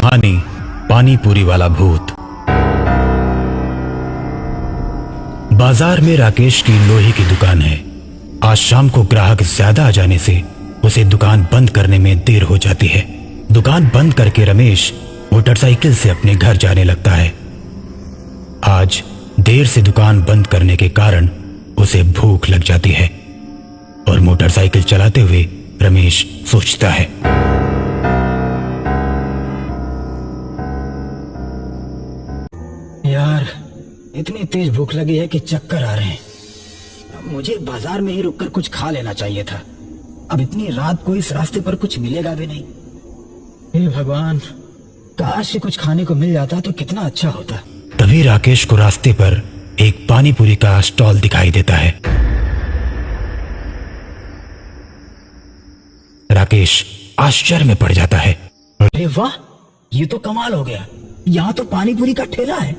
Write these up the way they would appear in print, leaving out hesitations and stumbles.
कहानी पानी पूरी वाला भूत। बाजार में राकेश की लोहे की दुकान है। आज शाम को ग्राहक ज्यादा आ जाने से उसे दुकान बंद करने में देर हो जाती है। दुकान बंद करके रमेश मोटरसाइकिल से अपने घर जाने लगता है। आज देर से दुकान बंद करने के कारण उसे भूख लग जाती है और मोटरसाइकिल चलाते हुए रमेश सोचता है, यार इतनी तेज भूख लगी है कि चक्कर आ रहे हैं। मुझे बाजार में ही रुककर कुछ खा लेना चाहिए था। अब इतनी रात को इस रास्ते पर कुछ मिलेगा भी नहीं। हे भगवान, काश कुछ खाने को मिल जाता तो कितना अच्छा होता। तभी राकेश को रास्ते पर एक पानी पूरी का स्टॉल दिखाई देता है। राकेश आश्चर्य में पड़ जाता है। अरे वाह, ये तो कमाल हो गया। यहाँ तो पानी पूरी का ठेला है,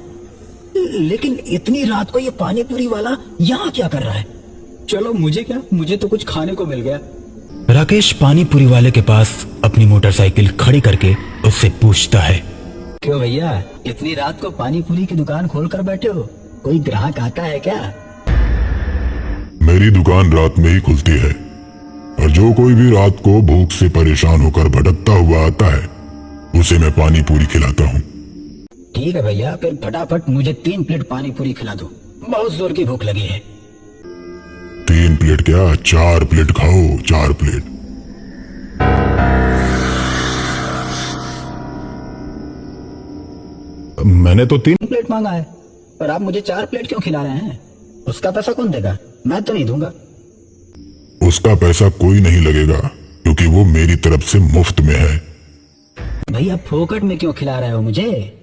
लेकिन इतनी रात को ये पानी पूरी वाला यहाँ क्या कर रहा है? चलो मुझे क्या, मुझे तो कुछ खाने को मिल गया। राकेश पानी पूरी वाले के पास अपनी मोटरसाइकिल खड़ी करके उससे पूछता है, क्यों भैया, इतनी रात को पानी पूरी की दुकान खोल कर बैठे हो? कोई ग्राहक आता है क्या? मेरी दुकान रात में ही खुलती है और जो कोई भी रात को भूख से परेशान होकर भटकता हुआ आता है उसे मैं पानी पूरी खिलाता हूँ। ठीक है भैया, फिर फटाफट मुझे 3 प्लेट पानी पूरी खिला दो। बहुत जोर की भूख लगी है। 3 प्लेट क्या, 4 प्लेट खाओ, 4 प्लेट। मैंने तो 3 प्लेट मांगा है, पर आप मुझे 4 प्लेट क्यों खिला रहे हैं? उसका पैसा कौन देगा? मैं तो नहीं दूंगा। उसका पैसा कोई नहीं लगेगा क्योंकि वो मेरी तरफ से मुफ्त में है। भैया फोकट में क्यों खिला रहे हो मुझे?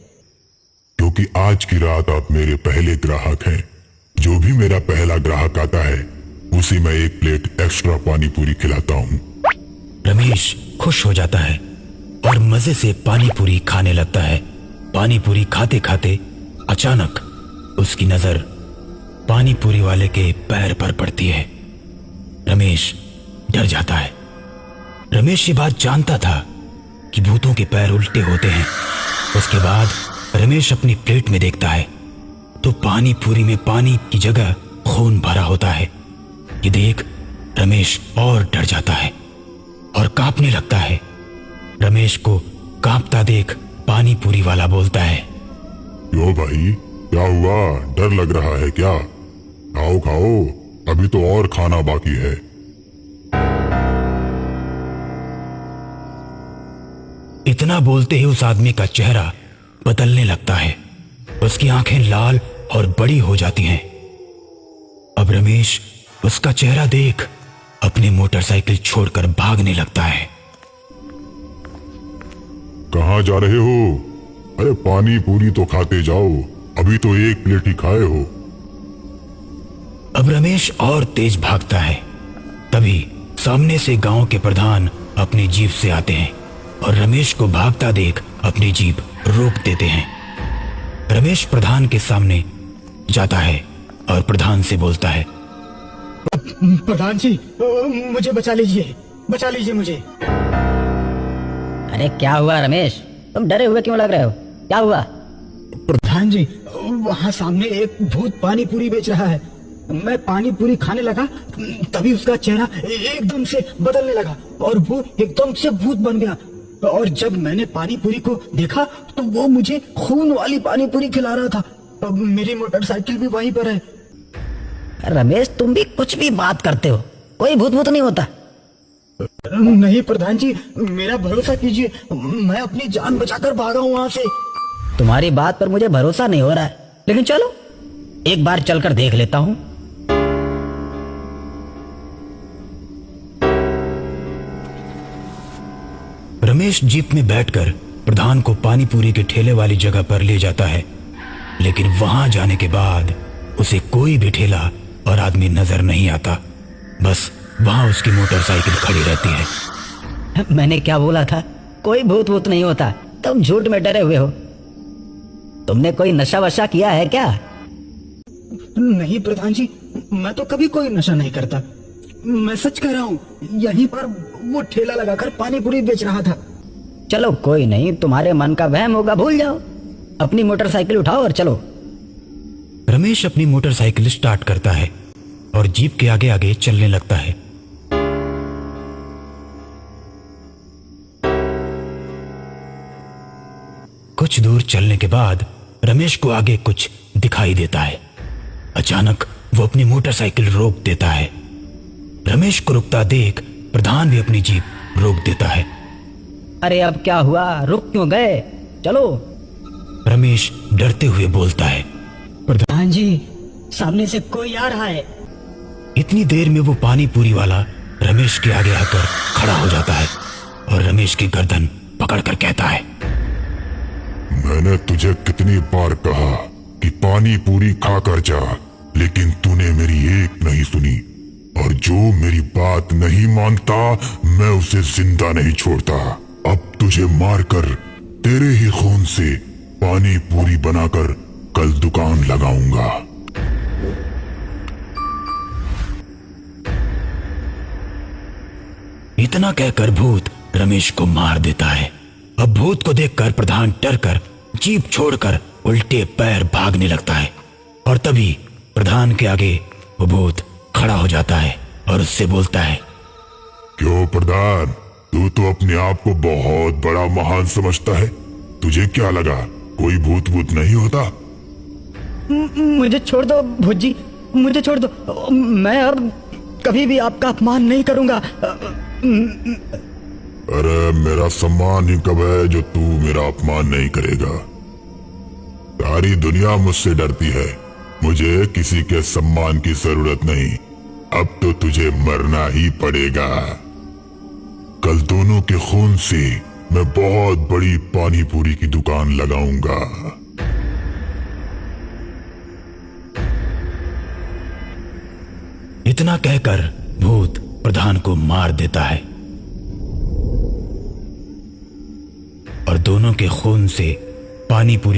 क्योंकि आज की रात आप मेरे पहले ग्राहक हैं। जो भी मेरा पहला ग्राहक आता है उसे मैं 1 प्लेट एक्स्ट्रा पानी पूरी खिलाता हूँ। रमेश खुश हो जाता है और मजे से पानी पूरी खाने लगता है। पानी पूरी खाते खाते अचानक उसकी नजर पानी पूरी वाले के पैर पर पड़ती है। रमेश डर जाता है। रमेश ये बात जानता था कि भूतों के पैर उल्टे होते हैं। उसके बाद रमेश अपनी प्लेट में देखता है तो पानी पूरी में पानी की जगह खून भरा होता है। ये देख रमेश और डर जाता है और कांपने लगता है। रमेश को कांपता देख पानी पूरी वाला बोलता है, क्यों भाई, क्या हुआ? डर लग रहा है क्या? खाओ खाओ, अभी तो और खाना बाकी है। इतना बोलते ही उस आदमी का चेहरा बदलने लगता है। उसकी आंखें लाल और बड़ी हो जाती हैं। अब रमेश उसका चेहरा देख अपनी मोटरसाइकिल छोड़कर भागने लगता है। कहाँ जा रहे हो? अरे पानी पूरी तो खाते जाओ, अभी तो 1 प्लेट ही खाए हो। अब रमेश और तेज भागता है। तभी सामने से गांव के प्रधान अपनी जीप से आते हैं और रमेश को भागता देख अपनी जीप रोक देते हैं। रमेश प्रधान के सामने जाता है और प्रधान से बोलता है, प्रधान जी, मुझे बचा लीजिए मुझे। अरे क्या हुआ रमेश, तुम डरे हुए क्यों लग रहे हो? क्या हुआ? प्रधान जी, वहाँ सामने एक भूत पानी पूरी बेच रहा है। मैं पानी पूरी खाने लगा, तभी उसका चेहरा एकदम से बदलने लगा और वो एकदम से भूत बन गया। और जब मैंने पानी पूरी को देखा तो वो मुझे खून वाली पानी पूरी खिला रहा था। अब मेरी मोटरसाइकिल भी वहीं पर है। रमेश, तुम भी कुछ भी बात करते हो। कोई भूत भूत नहीं होता। नहीं प्रधान जी, मेरा भरोसा कीजिए, मैं अपनी जान बचाकर भागा हूँ वहाँ से। तुम्हारी बात पर मुझे भरोसा नहीं हो रहा है, लेकिन चलो एक बार चलकर देख लेता हूँ। रमेश जीप में बैठकर प्रधान को पानी पूरी के ठेले वाली जगह पर ले जाता है, लेकिन वहां जाने के बाद उसे कोई भी ठेला और आदमी नजर नहीं आता। बस वहां उसकी मोटरसाइकिल खड़ी रहती है। मैंने क्या बोला था? कोई भूत भूत नहीं होता। तुम झूठ में डरे हुए हो। तुमने कोई नशा वशा किया है क्या? नहीं प्रधान जी, मैं तो कभी कोई नशा नहीं करता। मैं सच कह रहा हूँ, यहीं पर वो ठेला लगाकर पानी पूरी बेच रहा था। चलो कोई नहीं, तुम्हारे मन का वहम होगा, भूल जाओ। अपनी मोटरसाइकिल उठाओ और चलो। रमेश अपनी मोटरसाइकिल स्टार्ट करता है और जीप के आगे आगे चलने लगता है। कुछ दूर चलने के बाद रमेश को आगे कुछ दिखाई देता है। अचानक वो अपनी मोटरसाइकिल रोक देता है। रमेश को रुकता देख प्रधान भी अपनी जीप रोक देता है। अरे अब क्या हुआ, रुक क्यों गए? चलो। रमेश डरते हुए बोलता है। प्रधान जी, सामने से कोई आ रहा है। इतनी देर में वो पानी पूरी वाला रमेश के आगे आकर खड़ा हो जाता है और रमेश की गर्दन पकड़कर कहता है, मैंने तुझे कितनी बार कहा कि पानी पूरी खाकर जा, लेकिन तूने मेरी एक नहीं सुनी। और जो मेरी बात नहीं मानता मैं उसे जिंदा नहीं छोड़ता। अब तुझे मारकर तेरे ही खून से पानी पूरी बनाकर कल दुकान लगाऊंगा। इतना कहकर भूत रमेश को मार देता है। अब भूत को देखकर प्रधान डरकर जीप छोड़कर उल्टे पैर भागने लगता है और तभी प्रधान के आगे वो भूत खड़ा हो जाता है और उससे बोलता है, क्यों प्रधान, तू तो अपने आप को बहुत बड़ा महान समझता है। तुझे क्या लगा कोई भूत भूत नहीं होता? मुझे छोड़ दो भूत जी, मुझे छोड़ दो। मैं अब कभी भी आपका अपमान नहीं करूंगा। अरे मेरा सम्मान ही कब है जो तू मेरा अपमान नहीं करेगा? सारी दुनिया मुझसे डरती है, मुझे किसी के सम्मान की जरूरत नहीं। अब तो तुझे मरना ही पड़ेगा। कल दोनों के खून से मैं बहुत बड़ी पानी पूरी की दुकान लगाऊंगा। इतना कहकर भूत प्रधान को मार देता है और दोनों के खून से पानी पूरी